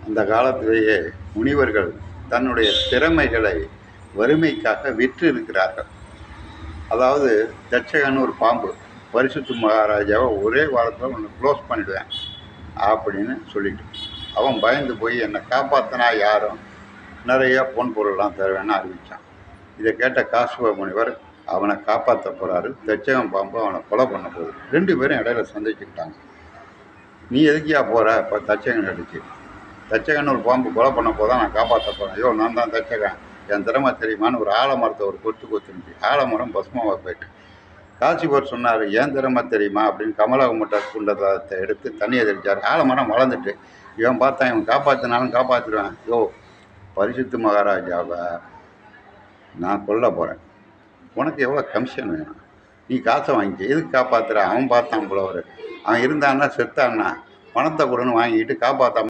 அந்த காலத்திலேயே முனிவர்கள் தன்னுடைய திறமைகளை வறுமைக்காக விற்று இருக்கிறார்கள். அதாவது தட்சகன்னு ஒரு பாம்பு, பரிசுத்த மகாராஜாவை ஒரே வாரத்தில் ஒன்று க்ளோஸ் பண்ணிடுவேன் அப்படின்னு சொல்லிட்டு அவன் பயந்து போய் என்னை காப்பாற்றினா யாரும் நிறைய பொன் பொருள்லாம் தருவேன்னு அறிவித்தான். இதை கேட்ட காசுவ முனிவர் அவனை காப்பாற்ற போகிறாரு. தட்சகன் பாம்பு அவனை கொலை பண்ண போகுது. 2 பேரும் இடையில சந்திச்சுக்கிட்டாங்க. நீ எதுக்கியா போகிற? இப்போ தட்சகன் அடிச்சு, தட்சகன் ஒரு பாம்பு கொலை பண்ண போதான் நான் காப்பாற்ற போகிறேன். ஐயோ நான் தான் தட்சகன், என் திறமை தெரியுமான்னு ஒரு ஆலமரத்தை ஒரு கொத்துருந்துச்சு. ஆலமரம் பஸ்மாவாக போயிட்டு காசிபர் சொன்னார், ஏன் திறமை தெரியுமா அப்படின்னு கமலகுமட்ட குண்டத்தை எடுத்து தண்ணியை தெளிச்சார். ஆலமரம் வளர்ந்துட்டு இவன் பார்த்தான், இவன் காப்பாற்றினாலும் காப்பாற்றிடுவேன். யோ பரிசுத்த மகாராஜாவை நான் கொல்ல போகிறேன், உனக்கு எவ்வளோ கமிஷன் வேணும்? நீ காசை வாங்கிக்க, எதுக்கு காப்பாற்றுற? அவன் பார்த்தான் புலவர், அவன் இருந்தான்னா செத்தான்னா பணத்தை கொடுன்னு வாங்கிட்டு காப்பாற்றாம